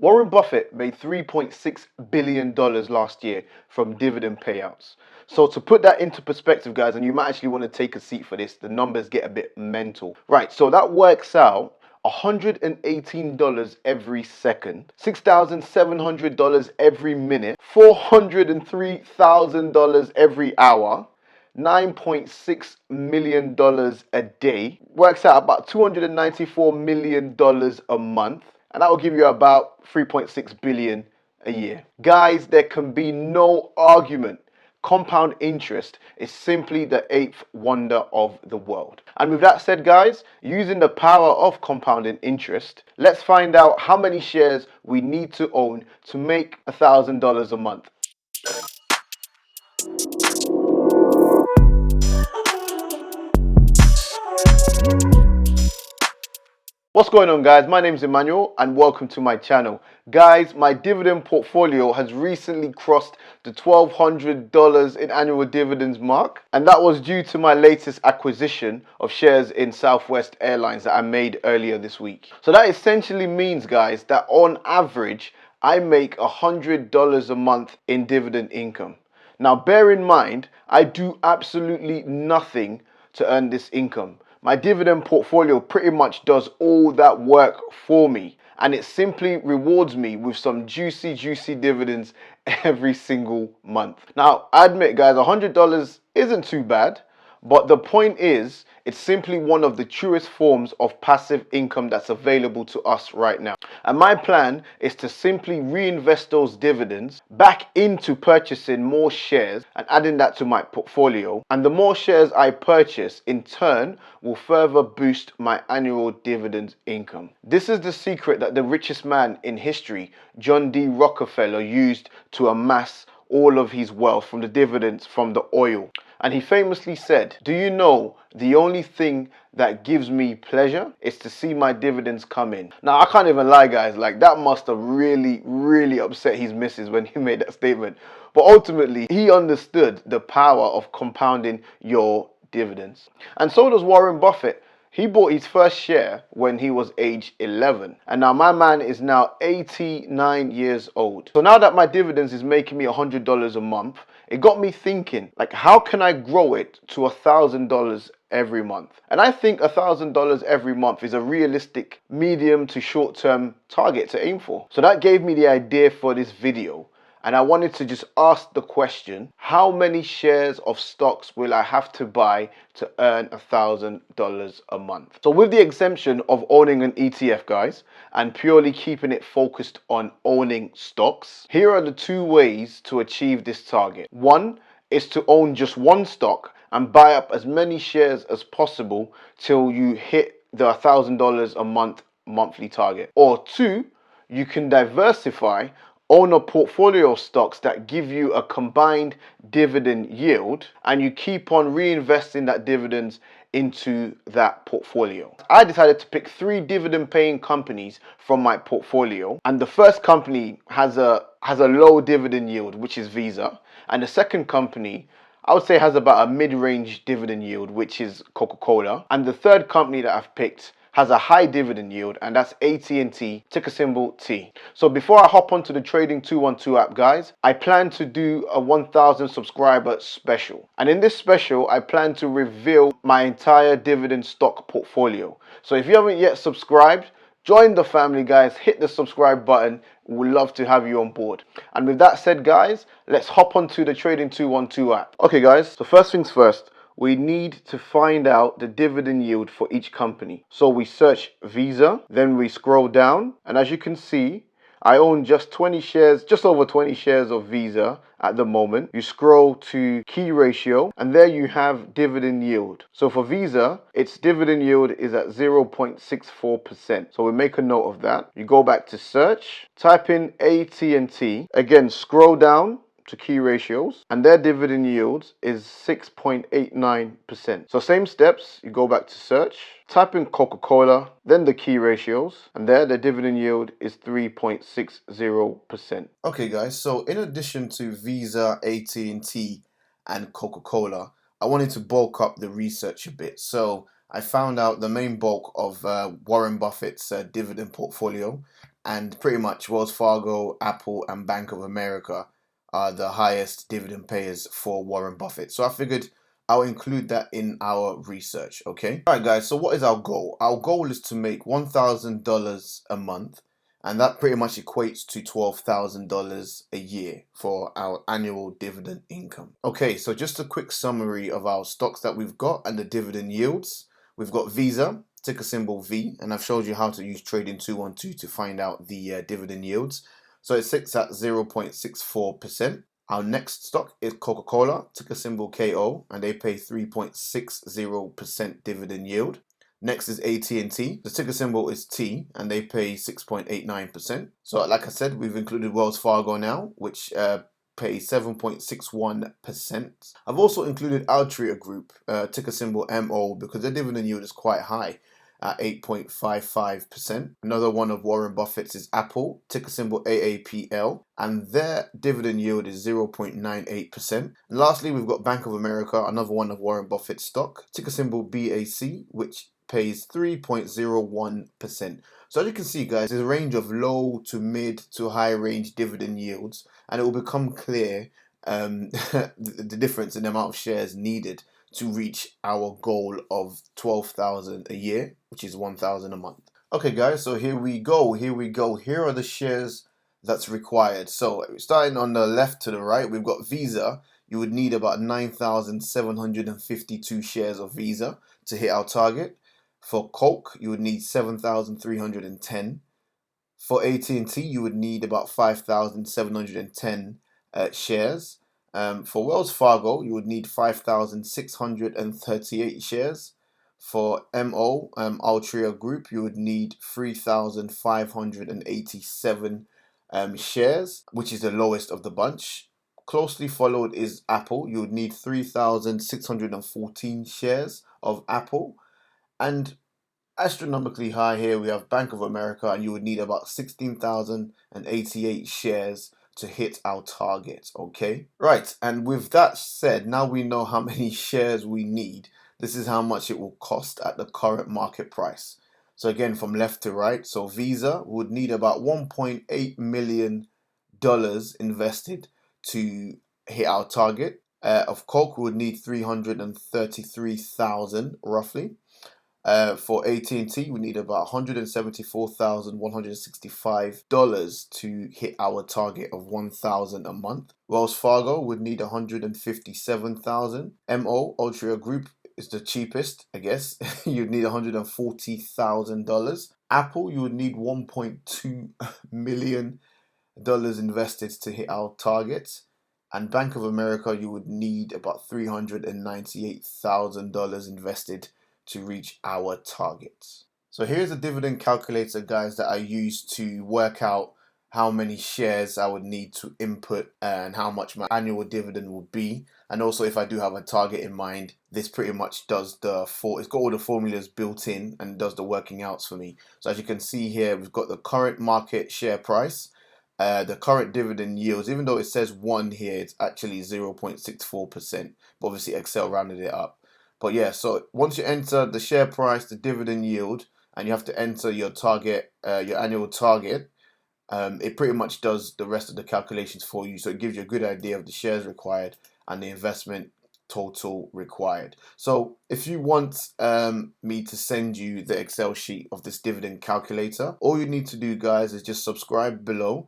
Warren Buffett made $3.6 billion last year from dividend payouts. So to put that into perspective, guys, and you might actually want to take a seat for this, the numbers get a bit mental. Right, so that works out $118 every second, $6,700 every minute, $403,000 every hour, $9.6 million a day, works out about $294 million a month, and that will give you about 3.6 billion a year. Guys, there can be no argument. Compound interest is simply the eighth wonder of the world. And with that said, guys, using the power of compounding interest, let's find out how many shares we need to own to make $1,000 a month. What's going on, guys? My name is Emmanuel and welcome to my channel. Guys, my dividend portfolio has recently crossed the $1,200 in annual dividends mark, and that was due to my latest acquisition of shares in Southwest Airlines that I made earlier this week. So that essentially means, guys, that on average I make $100 a month in dividend income. Now bear in mind, I do absolutely nothing to earn this income. My dividend portfolio pretty much does all that work for me, and it simply rewards me with some juicy dividends every single month. Now, I admit, guys, $100 isn't too bad, but the point is, it's simply one of the truest forms of passive income that's available to us right now. And my plan is to simply reinvest those dividends back into purchasing more shares and adding that to my portfolio. And the more shares I purchase, in turn, will further boost my annual dividend income. This is the secret that the richest man in history, John D. Rockefeller, used to amass all of his wealth from the dividends from the oil. And he famously said, "Do you know the only thing that gives me pleasure is to see my dividends come in?" Now, I can't even lie, guys, like that must have really upset his missus when he made that statement. But ultimately, he understood the power of compounding your dividends. And so does Warren Buffett. He bought his first share when he was age 11. And now my man is now 89 years old. So now that my dividends is making me $100 a month, it got me thinking, like, how can I grow it to $1,000 every month? And I think $1,000 every month is a realistic medium to short-term target to aim for. So that gave me the idea for this video. And I wanted to just ask the question, how many shares of stocks will I have to buy to earn $1,000 a month? So with the exemption of owning an ETF, guys, and purely keeping it focused on owning stocks, here are the two ways to achieve this target. One is to own just one stock and buy up as many shares as possible till you hit the $1,000 a month monthly target. Or two, you can diversify, own a portfolio of stocks that give you a combined dividend yield, and you keep on reinvesting that dividends into that portfolio. I decided to pick 3 dividend paying companies from my portfolio, and the first company has a low dividend yield, which is Visa, and the second company I would say has about a mid-range dividend yield, which is Coca-Cola, and the third company that I've picked has a high dividend yield, and that's AT&T, ticker symbol T. So before I hop onto the trading212 app, guys, I plan to do a 1,000 subscriber special. And in this special, I plan to reveal my entire dividend stock portfolio. So if you haven't yet subscribed, join the family, guys. Hit the subscribe button. We'd love to have you on board. And with that said, guys, let's hop onto the trading212 app. Okay, guys, so first things first, we need to find out the dividend yield for each company. So we search Visa, then we scroll down, and as you can see, I own just 20 shares, just over 20 shares of Visa at the moment. You scroll to key ratio, and there you have dividend yield. So for Visa, its dividend yield is at 0.64%. So we make a note of that. You go back to search, type in AT&T, again scroll down to key ratios, and their dividend yield is 6.89%. So same steps, you go back to search, type in Coca-Cola, then the key ratios, and there the dividend yield is 3.60%. Okay guys, so in addition to Visa, AT&T, and Coca-Cola, I wanted to bulk up the research a bit. So I found out the main bulk of Warren Buffett's dividend portfolio, and pretty much Wells Fargo, Apple, and Bank of America are the highest dividend payers for Warren Buffett. So I figured I'll include that in our research, okay? All right, guys, so what is our goal? Our goal is to make $1,000 a month, and that pretty much equates to $12,000 a year for our annual dividend income. Okay, so just a quick summary of our stocks that we've got and the dividend yields. We've got Visa, ticker symbol V, and I've showed you how to use trading212 to find out the dividend yields. So it sits at 0.64%. Our next stock is Coca-Cola, ticker symbol KO, and they pay 3.60% dividend yield. Next is AT&T. The ticker symbol is T, and they pay 6.89%. So like I said, we've included Wells Fargo now, which pay 7.61%. I've also included Altria Group, ticker symbol MO, because their dividend yield is quite high at 8.55%. Another one of Warren Buffett's is Apple, ticker symbol AAPL, and their dividend yield is 0.98%. And lastly, we've got Bank of America, another one of Warren Buffett's stock, ticker symbol BAC, which pays 3.01%. So as you can see, guys, there's a range of low to mid to high range dividend yields, and it will become clear the difference in the amount of shares needed to reach our goal of 12,000 a year, which is 1,000 a month. Okay, guys, so here we go. Here are the shares that's required. So starting on the left to the right, we've got Visa. You would need about 9,752 shares of Visa to hit our target. For Coke, you would need 7,310. For AT&T, you would need about 5,710 shares. For Wells Fargo, you would need 5,638 shares. For MO, Altria Group, you would need 3,587 shares, which is the lowest of the bunch. Closely followed is Apple. You would need 3,614 shares of Apple. And astronomically high here, we have Bank of America, and you would need about 16,088 shares to hit our target, okay? Right, and with that said, now we know how many shares we need. This is how much it will cost at the current market price. So again, from left to right, so Visa would need about $1.8 million invested to hit our target. Of Coke, we would need 333,000 roughly. For AT&T, we need about $174,165 to hit our target of 1,000 a month. Wells Fargo would need 157,000. MO Altria Group is the cheapest, I guess. You'd need $140,000. Apple, you would need $1.2 million invested to hit our target. And Bank of America, you would need about $398,000 invested to reach our targets. So here's a dividend calculator, guys, that I use to work out how many shares I would need to input and how much my annual dividend will be. And also, if I do have a target in mind, this pretty much does it's got all the formulas built in and does the working outs for me. So as you can see here, we've got the current market share price, the current dividend yields. Even though it says 1 here, it's actually 0.64%, but obviously Excel rounded it up. But yeah, so once you enter the share price, the dividend yield, and you have to enter your target, your annual target, it pretty much does the rest of the calculations for you. So it gives you a good idea of the shares required and the investment total required. So if you want me to send you the Excel sheet of this dividend calculator, all you need to do, guys, is just subscribe below,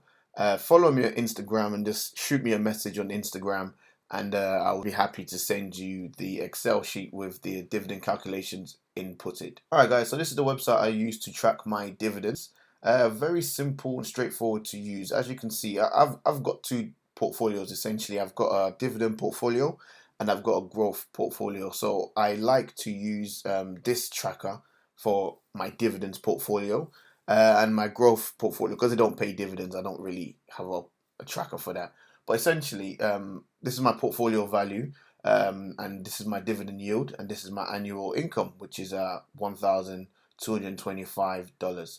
follow me on Instagram, and just shoot me a message on Instagram, and I'll be happy to send you the Excel sheet with the dividend calculations inputted. Alright, guys, so this is the website I use to track my dividends. Very simple and straightforward to use. As you can see, I've got two portfolios essentially. I've got a dividend portfolio and I've got a growth portfolio. So I like to use this tracker for my dividends portfolio and my growth portfolio, because I don't pay dividends. I don't really have a tracker for that. But essentially, this is my portfolio value, and this is my dividend yield, and this is my annual income, which is $1,225.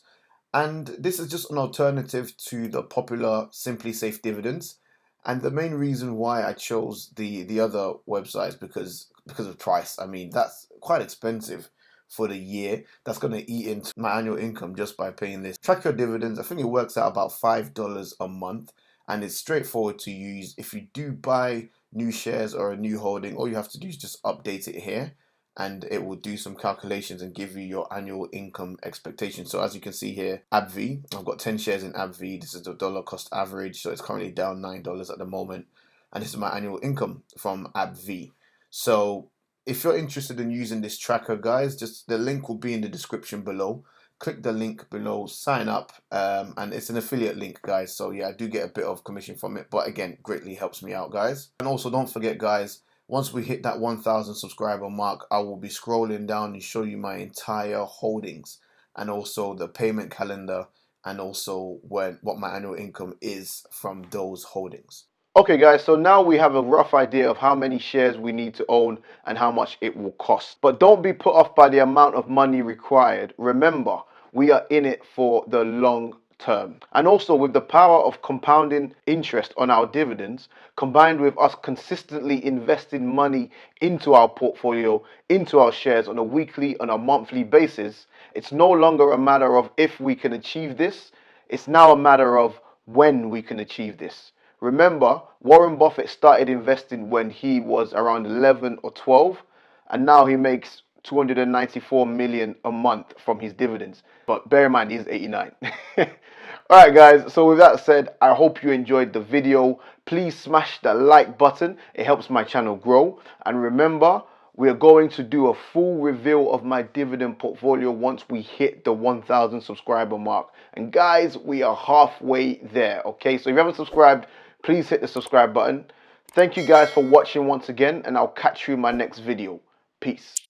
And this is just an alternative to the popular Simply Safe dividends. And the main reason why I chose the other websites because of price. I mean, that's quite expensive for the year. That's going to eat into my annual income just by paying this. Track your dividends. I think it works out about $5 a month, and it's straightforward to use. If you do buy new shares or a new holding, all you have to do is just update it here, and it will do some calculations and give you your annual income expectation. So as you can see here, AbbVie, I've got 10 shares in AbbVie. This is the dollar cost average, so it's currently down $9 at the moment, and this is my annual income from AbbVie. So if you're interested in using this tracker, guys, just the link will be in the description below. Click the link below, sign up, and it's an affiliate link, guys. So yeah, I do get a bit of commission from it, but again, greatly helps me out, guys. And also don't forget, guys, once we hit that 1,000 subscriber mark, I will be scrolling down and show you my entire holdings, and also the payment calendar, and also what my annual income is from those holdings. Okay guys, so now we have a rough idea of how many shares we need to own and how much it will cost. But don't be put off by the amount of money required. Remember, we are in it for the long term. And also, with the power of compounding interest on our dividends, combined with us consistently investing money into our portfolio, into our shares on a weekly, on a monthly basis, it's no longer a matter of if we can achieve this, it's now a matter of when we can achieve this. Remember, Warren Buffett started investing when he was around 11 or 12, and now he makes 294 million a month from his dividends. But bear in mind, he's 89. Alright guys, so with that said, I hope you enjoyed the video. Please smash the like button. It helps my channel grow. And remember, we are going to do a full reveal of my dividend portfolio once we hit the 1,000 subscriber mark. And guys, we are halfway there, okay? So if you haven't subscribed, please hit the subscribe button. Thank you guys for watching once again, and I'll catch you in my next video. Peace.